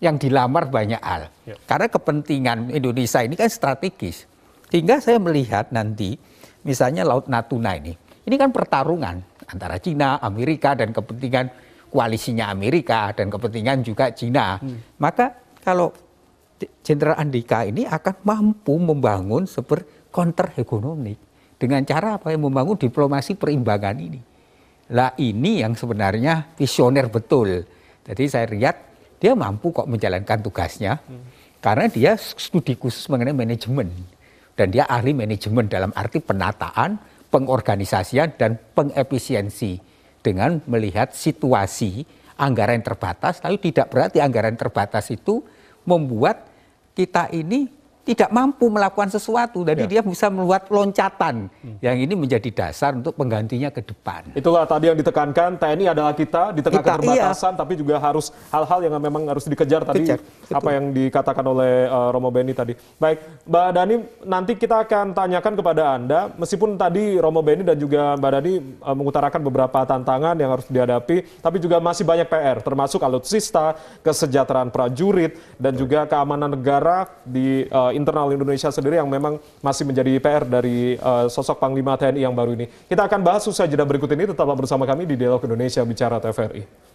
yang dilamar banyak hal. Karena kepentingan Indonesia ini kan strategis. Sehingga saya melihat nanti misalnya Laut Natuna ini kan pertarungan antara Cina, Amerika, dan kepentingan koalisinya Amerika, dan kepentingan juga Cina. Maka kalau Jenderal Andika ini akan mampu membangun counter hegemonik dengan cara apa? Membangun diplomasi perimbangan ini. Lah ini yang sebenarnya visioner betul. Jadi saya lihat dia mampu kok menjalankan tugasnya, karena dia studi khusus mengenai manajemen. Dan dia ahli manajemen dalam arti penataan, pengorganisasian, dan pengefisiensi dengan melihat situasi anggaran yang terbatas, tapi tidak berarti anggaran terbatas itu membuat kita ini tidak mampu melakukan sesuatu. Jadi dia bisa membuat loncatan yang ini menjadi dasar untuk penggantinya ke depan. Itulah tadi yang ditekankan, TNI adalah kita di tengah keterbatasan, tapi juga harus hal-hal yang memang harus dikejar tadi, apa yang dikatakan oleh Romo Beni tadi. Baik, Mbak Dhani, nanti kita akan tanyakan kepada Anda, meskipun tadi Romo Beni dan juga Mbak Dhani mengutarakan beberapa tantangan yang harus dihadapi, tapi juga masih banyak PR, termasuk alutsista, kesejahteraan prajurit, dan juga keamanan negara di internal Indonesia sendiri yang memang masih menjadi PR dari sosok Panglima TNI yang baru ini. Kita akan bahas usai jeda berikut ini, tetaplah bersama kami di Dialog Indonesia Bicara TVRI.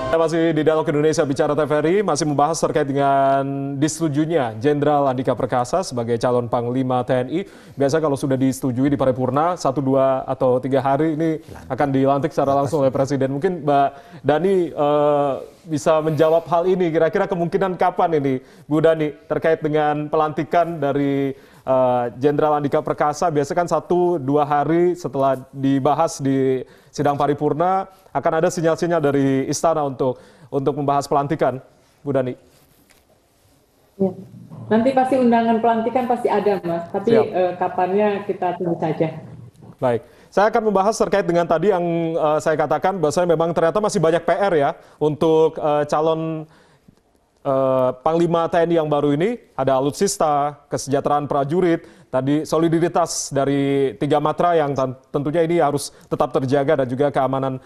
Kita masih di Dialog Indonesia Bicara TVRI, masih membahas terkait dengan disetujunya Jenderal Andika Perkasa sebagai calon Panglima TNI. Biasa kalau sudah disetujui di paripurna, 1, 2, atau 3 hari ini akan dilantik secara langsung oleh Presiden. Mungkin Mbak Dhani bisa menjawab hal ini, kira-kira kemungkinan kapan ini, Bu Dhani, terkait dengan pelantikan dari Jenderal Andika Perkasa. Biasa kan 1-2 hari setelah dibahas di sidang paripurna akan ada sinyal-sinyal dari istana untuk membahas pelantikan, Bu Dhani. Ya. Nanti pasti undangan pelantikan pasti ada, Mas. Tapi kapannya kita tunggu saja. Baik, saya akan membahas terkait dengan tadi yang saya katakan bahwasanya memang ternyata masih banyak PR ya untuk calon Panglima TNI yang baru ini. Ada alutsista, kesejahteraan prajurit, tadi soliditas dari 3 matra yang tentunya ini harus tetap terjaga, dan juga keamanan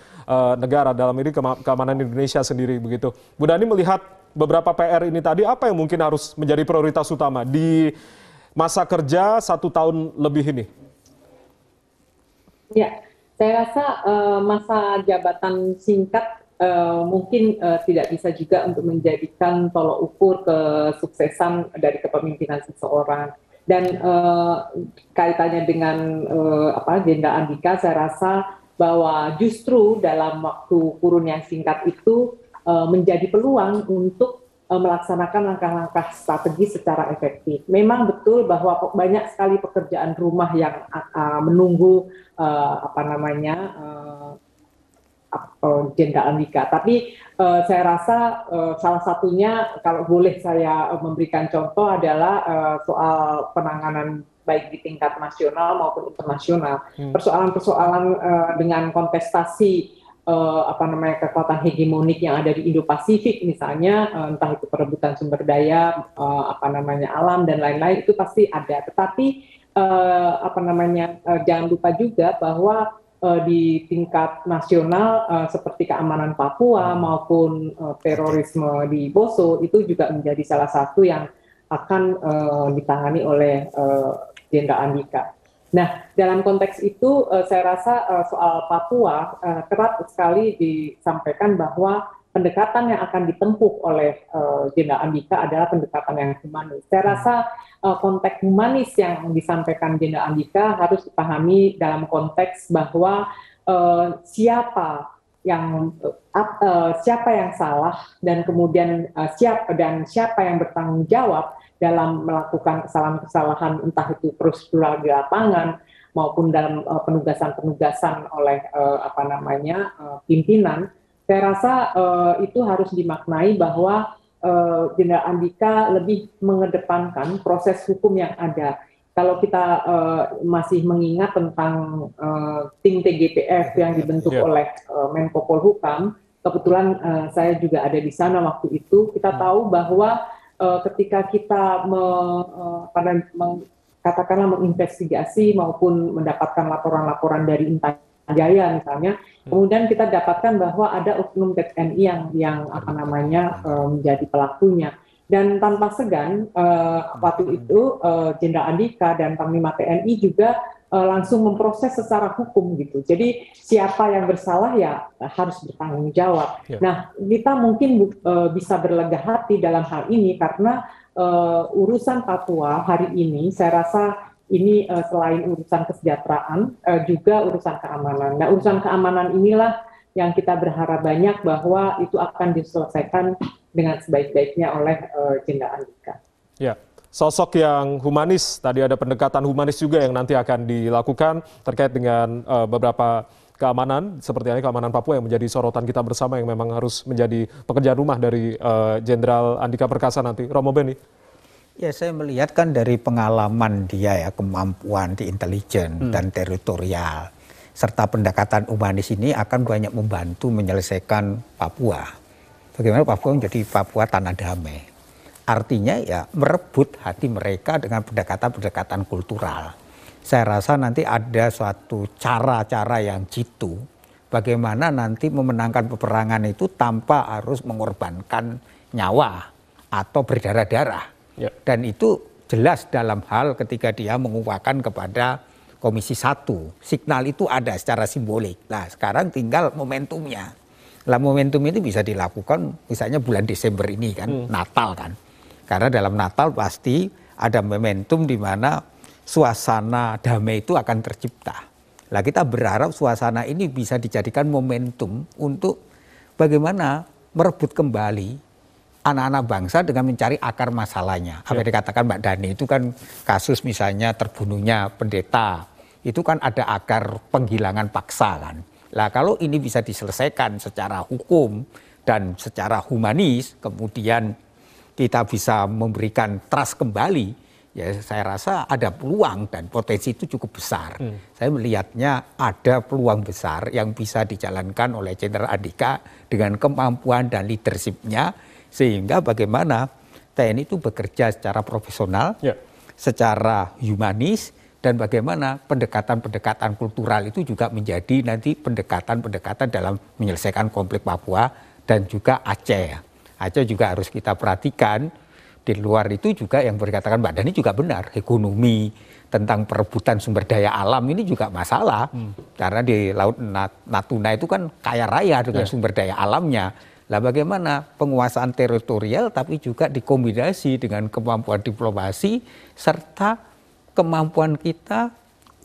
negara, dalam ini keamanan Indonesia sendiri begitu. Bu Dhani melihat beberapa PR ini tadi, apa yang mungkin harus menjadi prioritas utama di masa kerja 1 tahun lebih ini? Ya, saya rasa masa jabatan singkat mungkin tidak bisa juga untuk menjadikan tolok ukur kesuksesan dari kepemimpinan seseorang. Dan kaitannya dengan Jenderal Andika, saya rasa bahwa justru dalam waktu kurun yang singkat itu menjadi peluang untuk melaksanakan langkah-langkah strategi secara efektif. Memang betul bahwa banyak sekali pekerjaan rumah yang menunggu Jenderal Andika. Tapi saya rasa salah satunya, kalau boleh saya memberikan contoh, adalah soal penanganan baik di tingkat nasional maupun internasional. Persoalan-persoalan dengan kontestasi kekuatan hegemonik yang ada di Indo-Pasifik misalnya, entah itu perebutan sumber daya, alam dan lain-lain, itu pasti ada. Tetapi jangan lupa juga bahwa di tingkat nasional seperti keamanan Papua maupun terorisme di Poso itu juga menjadi salah satu yang akan ditangani oleh Jenderal Andika. Nah, dalam konteks itu saya rasa soal Papua kerap sekali disampaikan bahwa pendekatan yang akan ditempuh oleh Jenderal Andika adalah pendekatan yang humanis. Saya rasa konteks humanis yang disampaikan Jenderal Andika harus dipahami dalam konteks bahwa siapa yang salah dan kemudian siapa yang bertanggung jawab dalam melakukan kesalahan-kesalahan, entah itu prosedural di lapangan maupun dalam penugasan-penugasan oleh pimpinan. Saya rasa itu harus dimaknai bahwa Jenderal Andika lebih mengedepankan proses hukum yang ada. Kalau kita masih mengingat tentang tim TGPF yang dibentuk oleh Menko Polhukam, kebetulan saya juga ada di sana waktu itu, kita tahu bahwa ketika kita katakanlah menginvestigasi maupun mendapatkan laporan-laporan dari Intan Jaya misalnya, kemudian kita dapatkan bahwa ada oknum TNI yang menjadi pelakunya. Dan tanpa segan waktu itu Jenderal Andika dan Panglima TNI juga langsung memproses secara hukum gitu. Jadi siapa yang bersalah ya harus bertanggung jawab. Nah, kita mungkin bisa berlega hati dalam hal ini karena urusan Papua hari ini saya rasa ini selain urusan kesejahteraan juga urusan keamanan. Nah, urusan keamanan inilah yang kita berharap banyak bahwa itu akan diselesaikan dengan sebaik-baiknya oleh Jenderal Andika. Ya. Sosok yang humanis, tadi ada pendekatan humanis juga yang nanti akan dilakukan terkait dengan beberapa keamanan, seperti ini keamanan Papua yang menjadi sorotan kita bersama yang memang harus menjadi pekerjaan rumah dari Jenderal Andika Perkasa nanti. Romo Beni. Ya, saya melihat kan dari pengalaman dia ya, kemampuan di intelijen dan teritorial, serta pendekatan humanis ini akan banyak membantu menyelesaikan Papua. Bagaimana Papua menjadi Papua tanah damai. Artinya ya merebut hati mereka dengan pendekatan-pendekatan kultural. Saya rasa nanti ada suatu cara-cara yang jitu bagaimana nanti memenangkan peperangan itu tanpa harus mengorbankan nyawa atau berdarah-darah. Dan itu jelas dalam hal ketika dia mengupakan kepada Komisi 1. Signal itu ada secara simbolik. Nah, sekarang tinggal momentumnya. Lah momentum ini bisa dilakukan misalnya bulan Desember ini kan, Natal kan. Karena dalam Natal pasti ada momentum di mana suasana damai itu akan tercipta. Lah kita berharap suasana ini bisa dijadikan momentum untuk bagaimana merebut kembali anak-anak bangsa dengan mencari akar masalahnya. Apa yang dikatakan Mbak Dhani itu kan kasus misalnya terbunuhnya pendeta. Itu kan ada akar penghilangan paksa kan. Lah kalau ini bisa diselesaikan secara hukum dan secara humanis, kemudian kita bisa memberikan trust kembali, ya saya rasa ada peluang dan potensi itu cukup besar. Saya melihatnya ada peluang besar yang bisa dijalankan oleh Jenderal Andika dengan kemampuan dan leadership-nya, sehingga bagaimana TNI itu bekerja secara profesional, secara humanis, dan bagaimana pendekatan-pendekatan kultural itu juga menjadi nanti pendekatan-pendekatan dalam menyelesaikan konflik Papua dan juga Aceh. Aceh juga harus kita perhatikan. Di luar itu juga yang berkatakan Mbak Dhani juga benar. Ekonomi, tentang perebutan sumber daya alam ini juga masalah. Karena di Laut Natuna itu kan kaya raya dengan sumber daya alamnya. Lah bagaimana penguasaan teritorial tapi juga dikombinasi dengan kemampuan diplomasi serta kemampuan kita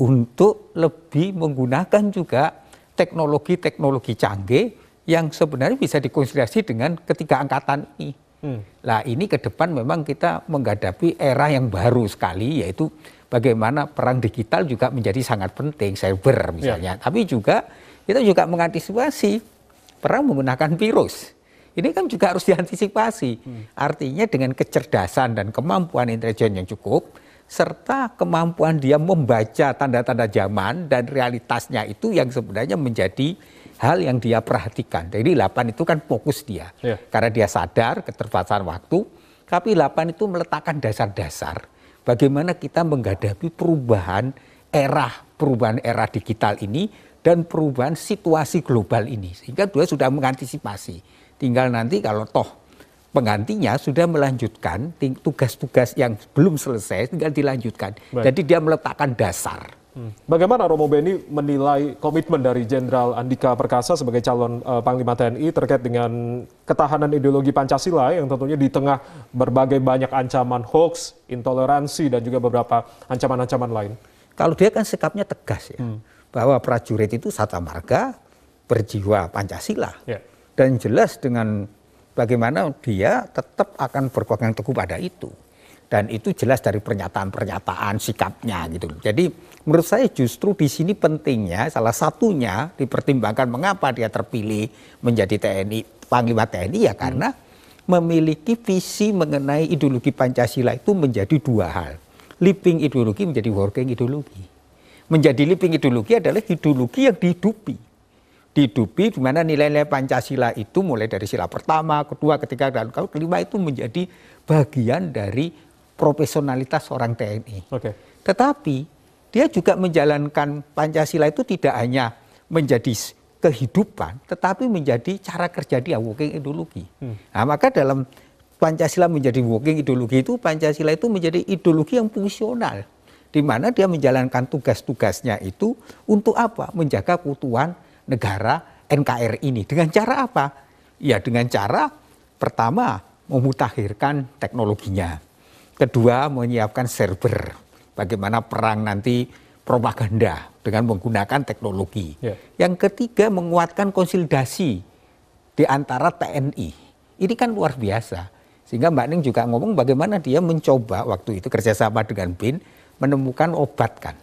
untuk lebih menggunakan juga teknologi-teknologi canggih yang sebenarnya bisa dikonsiderasi dengan ketiga angkatan ini. Nah ini ke depan memang kita menghadapi era yang baru sekali, yaitu bagaimana perang digital juga menjadi sangat penting, cyber misalnya. Tapi juga kita juga mengantisipasi perang menggunakan virus. Ini kan juga harus diantisipasi. Artinya dengan kecerdasan dan kemampuan intelijen yang cukup, serta kemampuan dia membaca tanda-tanda zaman dan realitasnya itu yang sebenarnya menjadi hal yang dia perhatikan. Jadi 8 itu kan fokus dia. Karena dia sadar keterbatasan waktu, tapi 8 itu meletakkan dasar-dasar bagaimana kita menghadapi perubahan era digital ini dan perubahan situasi global ini. Sehingga dia sudah mengantisipasi. Tinggal nanti kalau toh penggantinya sudah melanjutkan tugas-tugas yang belum selesai, tinggal dilanjutkan. Jadi dia meletakkan dasar. Bagaimana Romo Beni menilai komitmen dari Jenderal Andika Perkasa sebagai calon Panglima TNI terkait dengan ketahanan ideologi Pancasila yang tentunya di tengah berbagai banyak ancaman hoax, intoleransi, dan juga beberapa ancaman-ancaman lain? Kalau dia kan sikapnya tegas ya, bahwa prajurit itu sata marga, berjiwa Pancasila. Dan jelas dengan bagaimana dia tetap akan berpegang teguh pada itu. Dan itu jelas dari pernyataan-pernyataan sikapnya gitu. Jadi menurut saya justru di sini pentingnya salah satunya dipertimbangkan mengapa dia terpilih menjadi Panglima TNI ya karena memiliki visi mengenai ideologi Pancasila itu menjadi dua hal. Living ideologi menjadi working ideologi. Menjadi living ideologi adalah ideologi yang dihidupi. Dihidupi di mana nilai-nilai Pancasila itu mulai dari sila pertama, kedua, ketiga, dan kelima itu menjadi bagian dari profesionalitas seorang TNI. Tetapi dia juga menjalankan Pancasila itu tidak hanya menjadi kehidupan, tetapi menjadi cara kerja dia, working ideologi. Nah, maka dalam Pancasila menjadi working ideologi itu, Pancasila itu menjadi ideologi yang fungsional. Di mana dia menjalankan tugas-tugasnya itu untuk apa? Menjaga keutuhan negara NKRI ini. Dengan cara apa? Ya dengan cara pertama memutakhirkan teknologinya. Kedua, menyiapkan server. Bagaimana perang nanti propaganda dengan menggunakan teknologi. Yang ketiga, menguatkan konsolidasi di antara TNI. Ini kan luar biasa. Sehingga Mbak Ning juga ngomong bagaimana dia mencoba waktu itu kerjasama dengan BIN menemukan obat kan.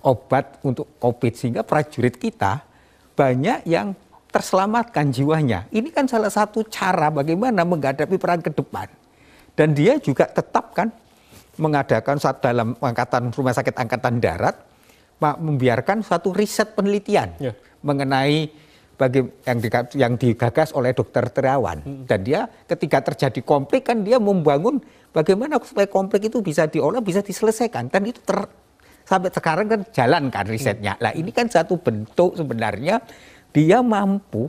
Obat untuk COVID sehingga prajurit kita banyak yang terselamatkan jiwanya. Ini kan salah satu cara bagaimana menghadapi perang ke depan. Dan dia juga tetap kan mengadakan dalam Rumah Sakit Angkatan Darat membiarkan suatu riset penelitian mengenai yang digagas oleh Dr. Terawan. Dan dia ketika terjadi konflik kan dia membangun bagaimana supaya konflik itu bisa diolah, bisa diselesaikan. Dan itu sampai sekarang kan jalan kan risetnya. Nah ini kan satu bentuk sebenarnya dia mampu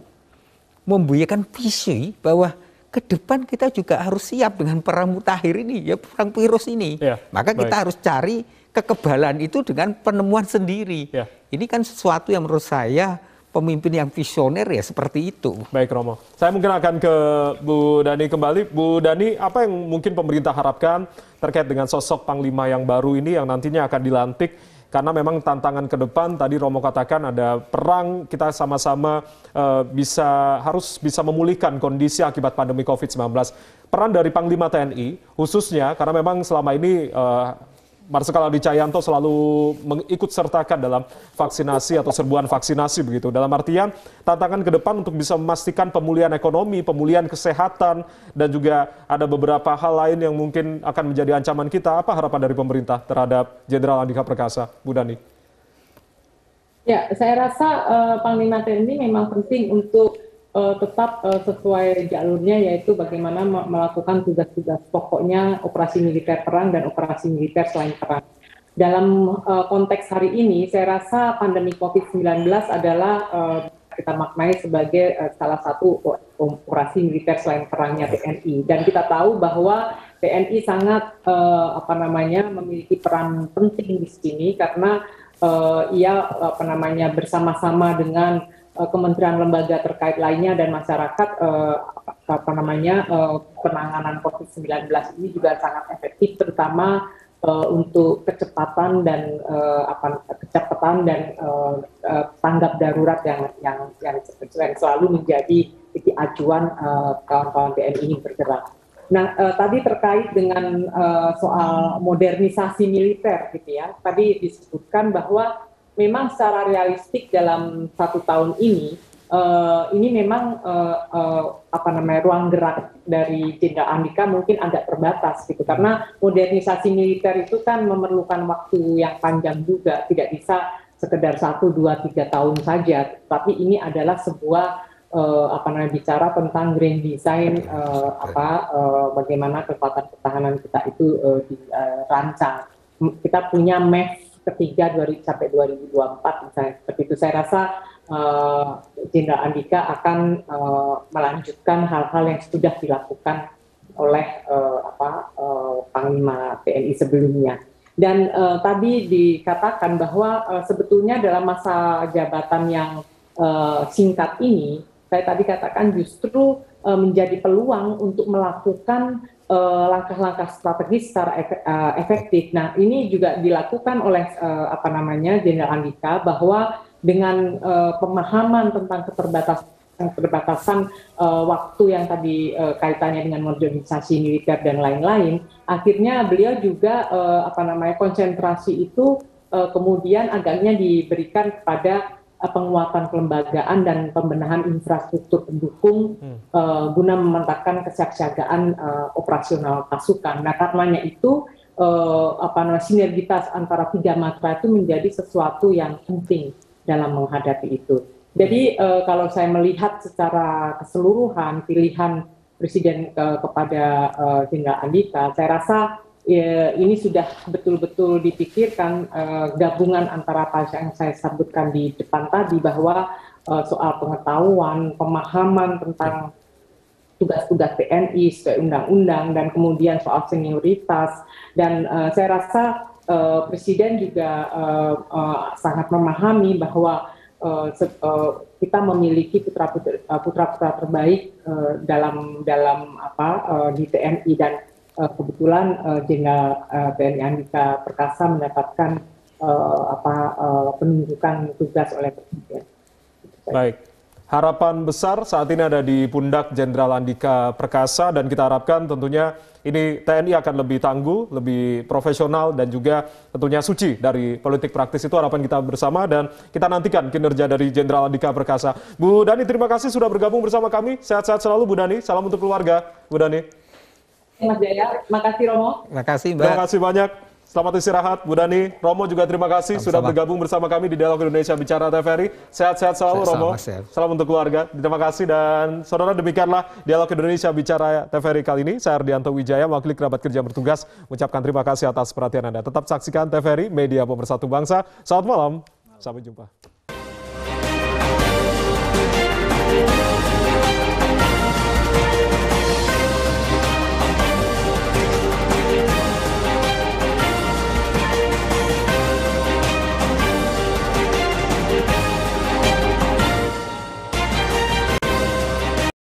membuahkan visi bahwa ke depan kita juga harus siap dengan perang mutakhir ini, ya perang virus ini. Maka kita harus cari kekebalan itu dengan penemuan sendiri. Ini kan sesuatu yang menurut saya pemimpin yang visioner ya seperti itu. Baik Romo, saya mungkin akan ke Bu Dhani kembali. Bu Dhani, apa yang mungkin pemerintah harapkan terkait dengan sosok Panglima yang baru ini yang nantinya akan dilantik? Karena memang tantangan ke depan, tadi Romo katakan ada perang, kita sama-sama harus bisa memulihkan kondisi akibat pandemi COVID-19. Peran dari Panglima TNI, khususnya karena memang selama ini Marsikal Hadi Cahyanto selalu mengikut sertakan dalam vaksinasi atau serbuan vaksinasi begitu. Dalam artian tantangan ke depan untuk bisa memastikan pemulihan ekonomi, pemulihan kesehatan, dan juga ada beberapa hal lain yang mungkin akan menjadi ancaman kita. Apa harapan dari pemerintah terhadap Jenderal Andika Perkasa, Bu Dhani? Ya, saya rasa Panglima TNI memang penting untuk tetap sesuai jalurnya, yaitu bagaimana melakukan tugas-tugas pokoknya operasi militer perang dan operasi militer selain perang. Dalam konteks hari ini, saya rasa pandemi COVID-19 adalah kita maknai sebagai salah satu operasi militer selain perangnya TNI. Dan kita tahu bahwa TNI sangat memiliki peran penting di sini karena ia bersama-sama dengan kementerian lembaga terkait lainnya dan masyarakat penanganan COVID-19 ini juga sangat efektif, terutama untuk kecepatan dan tanggap darurat yang selalu menjadi titik acuan kawan-kawan TNI ini bergerak. Nah, tadi terkait dengan soal modernisasi militer, gitu ya. Tadi disebutkan bahwa memang secara realistik dalam 1 tahun ini memang ruang gerak dari Jenderal Andika mungkin agak terbatas gitu, karena modernisasi militer itu kan memerlukan waktu yang panjang juga, tidak bisa sekedar 1, 2, 3 tahun saja, tapi ini adalah sebuah bicara tentang grand design, bagaimana kekuatan pertahanan kita itu dirancang. Kita punya MEF ketiga sampai 2024 misalnya seperti itu. Saya rasa Jenderal Andika akan melanjutkan hal-hal yang sudah dilakukan oleh Panglima TNI sebelumnya. Dan tadi dikatakan bahwa sebetulnya dalam masa jabatan yang singkat ini, saya tadi katakan justru menjadi peluang untuk melakukan langkah-langkah strategis secara efektif. Nah, ini juga dilakukan oleh Jenderal Andika, bahwa dengan pemahaman tentang keterbatasan waktu yang tadi kaitannya dengan modernisasi militer dan lain-lain, akhirnya beliau juga konsentrasi itu kemudian agaknya diberikan kepada penguatan kelembagaan dan pembenahan infrastruktur pendukung guna memantapkan kesiapsiagaan operasional pasukan. Nah, karenanya itu sinergitas antara 3 matra itu menjadi sesuatu yang penting dalam menghadapi itu. Jadi kalau saya melihat secara keseluruhan pilihan Presiden kepada Jenderal Andika, saya rasa ini sudah betul-betul dipikirkan, gabungan antara apa yang saya sebutkan di depan tadi, bahwa soal pengetahuan, pemahaman tentang tugas-tugas TNI sesuai undang-undang, dan kemudian soal senioritas. Dan saya rasa Presiden juga sangat memahami bahwa kita memiliki putra-putra terbaik di TNI, dan kebetulan Jenderal TNI Andika Perkasa mendapatkan penunjukan tugas oleh Presiden. Baik, harapan besar saat ini ada di pundak Jenderal Andika Perkasa, dan kita harapkan tentunya ini TNI akan lebih tangguh, lebih profesional, dan juga tentunya suci dari politik praktis. Itu harapan kita bersama, dan kita nantikan kinerja dari Jenderal Andika Perkasa. Bu Dhani, terima kasih sudah bergabung bersama kami. Sehat-sehat selalu Bu Dhani, salam untuk keluarga Bu Dhani. Mas Jaya, terima kasih Romo. Terima kasih Mbak. Terima kasih banyak. Selamat istirahat Bu Dhani. Romo juga terima kasih sudah bergabung bersama kami di Dialog Indonesia Bicara TVRI. Sehat-sehat selalu Romo. Salam untuk keluarga. Terima kasih, dan saudara, demikianlah Dialog Indonesia Bicara TVRI kali ini. Saya Ardianto Wijaya, mewakili kerabat kerja bertugas, mengucapkan terima kasih atas perhatian Anda. Tetap saksikan TVRI, media pemersatu bangsa. Selamat malam. Sampai jumpa.